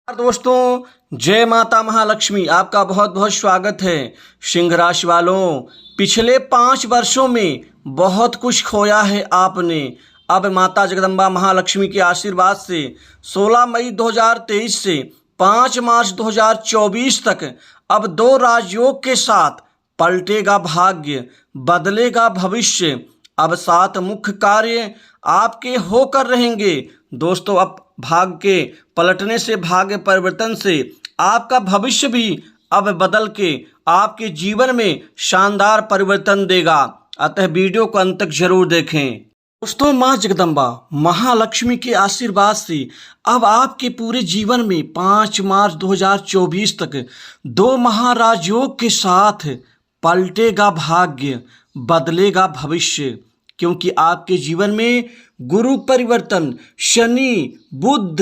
दोस्तों, जय माता महालक्ष्मी। आपका बहुत बहुत स्वागत है। सिंह राशि वालों, पिछले 5 वर्षों में बहुत कुछ खोया है आपने। अब माता जगदम्बा महालक्ष्मी के आशीर्वाद से 16 मई 2023 से 5 मार्च 2024 तक अब 2 राजयोग के साथ पलटेगा भाग्य, बदलेगा भविष्य। अब 7 मुख्य कार्य आपके होकर रहेंगे। दोस्तों, अब भाग्य के पलटने से, भाग्य परिवर्तन से आपका भविष्य भी अब बदल के आपके जीवन में शानदार परिवर्तन देगा। अतः वीडियो को अंत तक जरूर देखें। दोस्तों, माँ जगदम्बा महालक्ष्मी के आशीर्वाद से अब आपके पूरे जीवन में 5 मार्च 2024 तक 2 महाराजयोग के साथ पलटेगा भाग्य, बदलेगा भविष्य। क्योंकि आपके जीवन में गुरु परिवर्तन, शनि, बुध,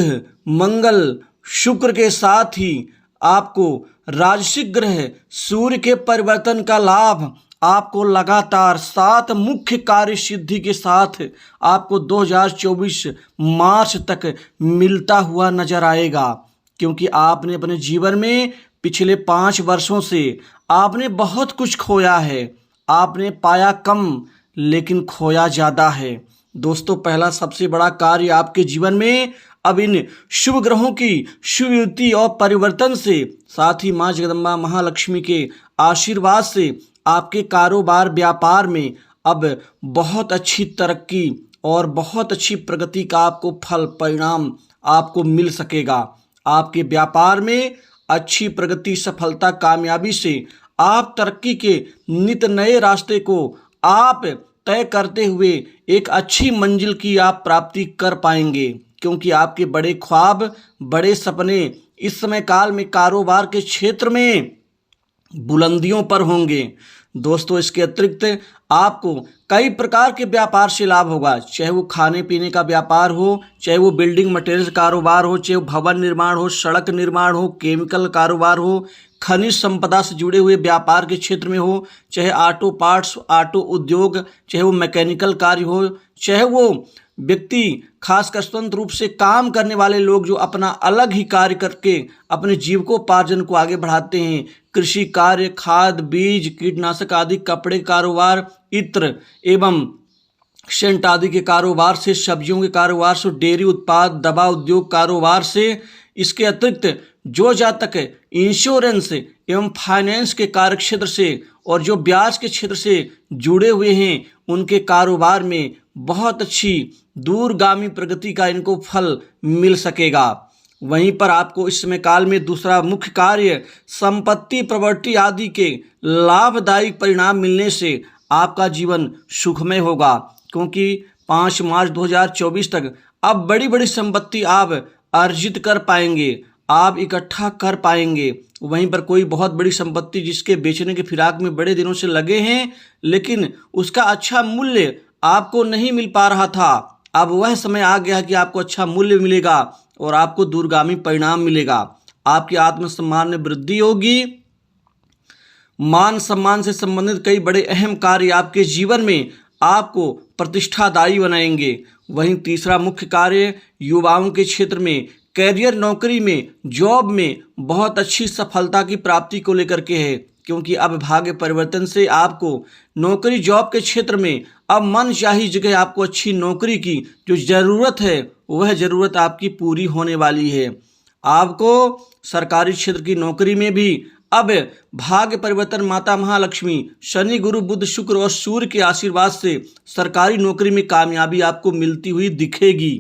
मंगल, शुक्र के साथ ही आपको राजसिक ग्रह सूर्य के परिवर्तन का लाभ आपको लगातार 7 मुख्य कार्य सिद्धि के साथ आपको 2024 मार्च तक मिलता हुआ नजर आएगा। क्योंकि आपने अपने जीवन में पिछले 5 वर्षों से आपने बहुत कुछ खोया है। आपने पाया कम लेकिन खोया ज़्यादा है। दोस्तों, पहला सबसे बड़ा कार्य आपके जीवन में अब इन शुभ ग्रहों की शुभ युति और परिवर्तन से, साथ ही माँ जगदम्बा महालक्ष्मी के आशीर्वाद से आपके कारोबार व्यापार में अब बहुत अच्छी तरक्की और बहुत अच्छी प्रगति का आपको फल परिणाम आपको मिल सकेगा। आपके व्यापार में अच्छी प्रगति, सफलता, कामयाबी से आप तरक्की के नित नए रास्ते को आप तय करते हुए एक अच्छी मंजिल की आप प्राप्ति कर पाएंगे। क्योंकि आपके बड़े ख्वाब, बड़े सपने इस समय काल में कारोबार के क्षेत्र में बुलंदियों पर होंगे। दोस्तों, इसके अतिरिक्त आपको कई प्रकार के व्यापार से लाभ होगा। चाहे वो खाने पीने का व्यापार हो, चाहे वो बिल्डिंग मटेरियल कारोबार हो, चाहे वो भवन निर्माण हो, सड़क निर्माण हो, केमिकल कारोबार हो, खनिज संपदा से जुड़े हुए व्यापार के क्षेत्र में हो, चाहे ऑटो पार्ट्स, ऑटो उद्योग, चाहे वो मैकेनिकल कार्य हो, चाहे वो व्यक्ति खासकर स्वतंत्र रूप से काम करने वाले लोग जो अपना अलग ही कार्य करके अपने जीविकोपार्जन को आगे बढ़ाते हैं। कृषि कार्य, खाद, बीज, कीटनाशक आदि, कपड़े कारोबार, इत्र एवं सेंट आदि के कारोबार से, सब्जियों के कारोबार से, डेयरी उत्पाद, दवा उद्योग कारोबार से। इसके अतिरिक्त जो जातक इंश्योरेंस एवं फाइनेंस के कार्य क्षेत्र से और जो ब्याज के क्षेत्र से जुड़े हुए हैं, उनके कारोबार में बहुत अच्छी दूरगामी प्रगति का इनको फल मिल सकेगा। वहीं पर आपको इस समय काल में दूसरा मुख्य कार्य संपत्ति, प्रॉपर्टी आदि के लाभदायी परिणाम मिलने से आपका जीवन सुखमय होगा। क्योंकि 5 मार्च 2024 तक अब बड़ी बड़ी संपत्ति आप अर्जित कर पाएंगे, आप इकट्ठा कर पाएंगे। वहीं पर कोई बहुत बड़ी संपत्ति जिसके बेचने के फिराक में बड़े दिनों से लगे हैं, लेकिन उसका अच्छा मूल्य आपको नहीं मिल पा रहा था, अब वह समय आ गया कि आपको अच्छा मूल्य मिलेगा और आपको दूरगामी परिणाम मिलेगा। आपके आत्मसम्मान में वृद्धि होगी। मान सम्मान से संबंधित कई बड़े अहम कार्य आपके जीवन में आपको प्रतिष्ठादायी बनाएंगे। वहीं तीसरा मुख्य कार्य युवाओं के क्षेत्र में, कैरियर, नौकरी में, जॉब में बहुत अच्छी सफलता की प्राप्ति को लेकर के है। क्योंकि अब भाग्य परिवर्तन से आपको नौकरी, जॉब के क्षेत्र में अब मन चाही जगह आपको अच्छी नौकरी की जो ज़रूरत है वह ज़रूरत आपकी पूरी होने वाली है। आपको सरकारी क्षेत्र की नौकरी में भी अब भाग्य परिवर्तन माता महालक्ष्मी, शनि, गुरु, बुध, शुक्र और सूर्य के आशीर्वाद से सरकारी नौकरी में कामयाबी आपको मिलती हुई दिखेगी।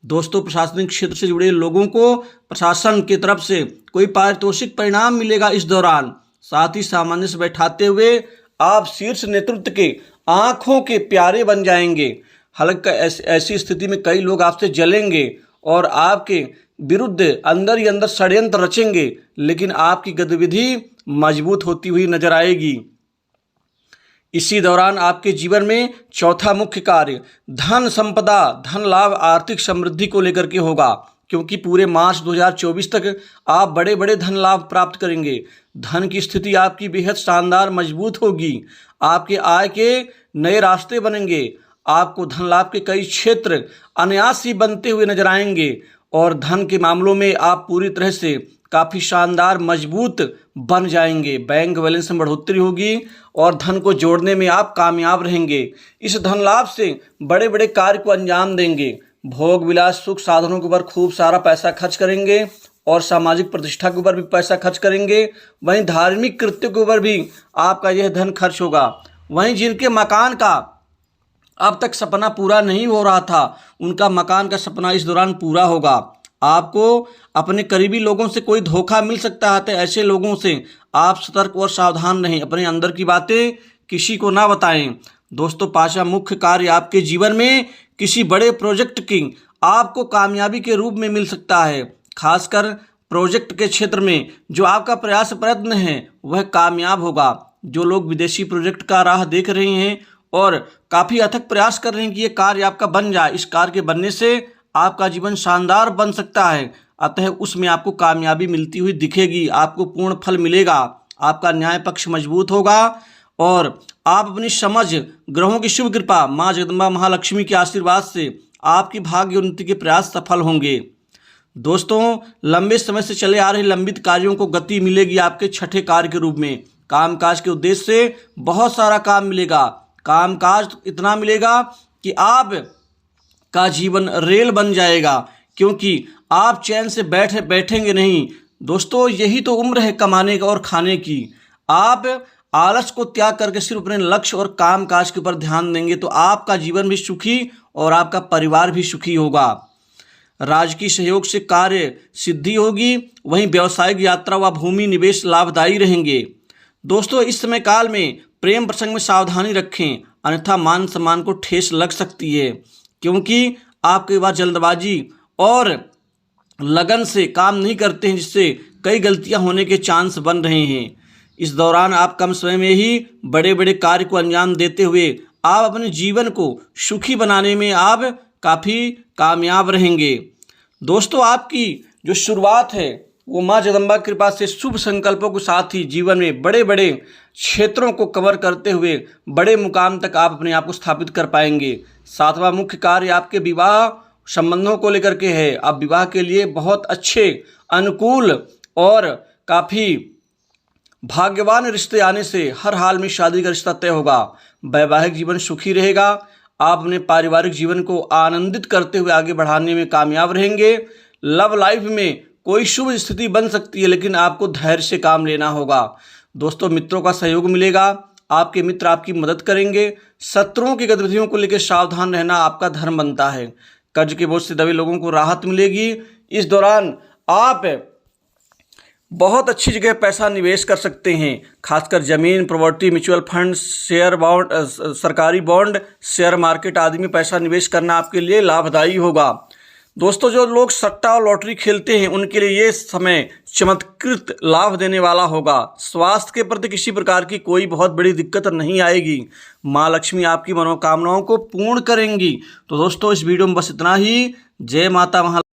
दोस्तों, प्रशासनिक क्षेत्र से जुड़े लोगों को प्रशासन की तरफ से कोई पारितोषिक परिणाम मिलेगा इस दौरान। साथ ही सामान्य से बैठाते हुए आप शीर्ष नेतृत्व के आंखों के प्यारे बन जाएंगे। हालांकि ऐसी स्थिति में कई लोग आपसे जलेंगे और आपके विरुद्ध अंदर ही अंदर षड्यंत्र रचेंगे, लेकिन आपकी गतिविधि मजबूत होती हुई नजर आएगी। इसी दौरान आपके जीवन में चौथा मुख्य कार्य धन संपदा, धन लाभ, आर्थिक समृद्धि को लेकर के होगा। क्योंकि पूरे मार्च 2024 तक आप बड़े बड़े धन लाभ प्राप्त करेंगे। धन की स्थिति आपकी बेहद शानदार मजबूत होगी। आपके आय के नए रास्ते बनेंगे। आपको धन लाभ के कई क्षेत्र अनायास ही बनते हुए नजर आएंगे और धन के मामलों में आप पूरी तरह से काफ़ी शानदार मजबूत बन जाएंगे। बैंक बैलेंस में बढ़ोतरी होगी और धन को जोड़ने में आप कामयाब रहेंगे। इस धन लाभ से बड़े बड़े कार्य को अंजाम देंगे। भोग विलास सुख साधनों के ऊपर खूब सारा पैसा खर्च करेंगे और सामाजिक प्रतिष्ठा के ऊपर भी पैसा खर्च करेंगे। वहीं धार्मिक कृत्यों के ऊपर भी आपका यह धन खर्च होगा। वहीं जिनके मकान का अब तक सपना पूरा नहीं हो रहा था, उनका मकान का सपना इस दौरान पूरा होगा। आपको अपने करीबी लोगों से कोई धोखा मिल सकता है, तो ऐसे लोगों से आप सतर्क और सावधान रहें। अपने अंदर की बातें किसी को ना बताएं। दोस्तों, पांचवा मुख्य कार्य आपके जीवन में किसी बड़े प्रोजेक्ट की आपको कामयाबी के रूप में मिल सकता है। खासकर प्रोजेक्ट के क्षेत्र में जो आपका प्रयास प्रयत्न है वह कामयाब होगा। जो लोग विदेशी प्रोजेक्ट का राह देख रहे हैं और काफ़ी अथक प्रयास कर रहे हैं कि ये कार्य आपका बन जाए, इस कार्य के बनने से आपका जीवन शानदार बन सकता है। अतः उसमें आपको कामयाबी मिलती हुई दिखेगी, आपको पूर्ण फल मिलेगा, आपका न्याय पक्ष मजबूत होगा और आप अपनी समझ, ग्रहों की शुभ कृपा, माँ जगदम्बा महालक्ष्मी के आशीर्वाद से आपकी भाग्य उन्नति के प्रयास सफल होंगे। दोस्तों, लंबे समय से चले आ रहे लंबित कार्यों को गति मिलेगी आपके छठे कार्य के रूप में। कामकाज के उद्देश्य से बहुत सारा काम मिलेगा। कामकाज इतना मिलेगा कि आप का जीवन रेल बन जाएगा, क्योंकि आप चैन से बैठेंगे नहीं। दोस्तों, यही तो उम्र है कमाने का और खाने की। आप आलस को त्याग करके सिर्फ अपने लक्ष्य और कामकाज के ऊपर ध्यान देंगे तो आपका जीवन भी सुखी और आपका परिवार भी सुखी होगा। राजकीय सहयोग से कार्य सिद्धि होगी। वहीं व्यावसायिक यात्रा व भूमि निवेश लाभदायी रहेंगे। दोस्तों, इस समय काल में प्रेम प्रसंग में सावधानी रखें, अन्यथा मान सम्मान को ठेस लग सकती है, क्योंकि आप कई बार जल्दबाजी और लगन से काम नहीं करते हैं, जिससे कई गलतियां होने के चांस बन रहे हैं। इस दौरान आप कम समय में ही बड़े बड़े कार्य को अंजाम देते हुए आप अपने जीवन को सुखी बनाने में आप काफ़ी कामयाब रहेंगे। दोस्तों, आपकी जो शुरुआत है वो माँ जगदम्बा की कृपा से शुभ संकल्पों के साथ ही जीवन में बड़े बड़े क्षेत्रों को कवर करते हुए बड़े मुकाम तक आप अपने आप को स्थापित कर पाएंगे। सातवां मुख्य कार्य आपके विवाह संबंधों को लेकर के है। आप विवाह के लिए बहुत अच्छे, अनुकूल और काफ़ी भाग्यवान रिश्ते आने से हर हाल में शादी का रिश्ता तय होगा। वैवाहिक जीवन सुखी रहेगा। आप अपने पारिवारिक जीवन को आनंदित करते हुए आगे बढ़ाने में कामयाब रहेंगे। लव लाइफ में कोई शुभ स्थिति बन सकती है, लेकिन आपको धैर्य से काम लेना होगा। दोस्तों, मित्रों का सहयोग मिलेगा। आपके मित्र आपकी मदद करेंगे। शत्रुओं की गतिविधियों को लेकर सावधान रहना आपका धर्म बनता है। कर्ज के बोझ से दबे लोगों को राहत मिलेगी। इस दौरान आप बहुत अच्छी जगह पैसा निवेश कर सकते हैं। खासकर जमीन, property, mutual fund, share bond, सरकारी बॉन्ड, शेयर मार्केट आदि में पैसा निवेश करना आपके लिए लाभदायी होगा। दोस्तों, जो लोग सट्टा और लॉटरी खेलते हैं उनके लिए ये समय चमत्कृत लाभ देने वाला होगा। स्वास्थ्य के प्रति किसी प्रकार की कोई बहुत बड़ी दिक्कत नहीं आएगी। माँ लक्ष्मी आपकी मनोकामनाओं को पूर्ण करेंगी। तो दोस्तों, इस वीडियो में बस इतना ही। जय माता महा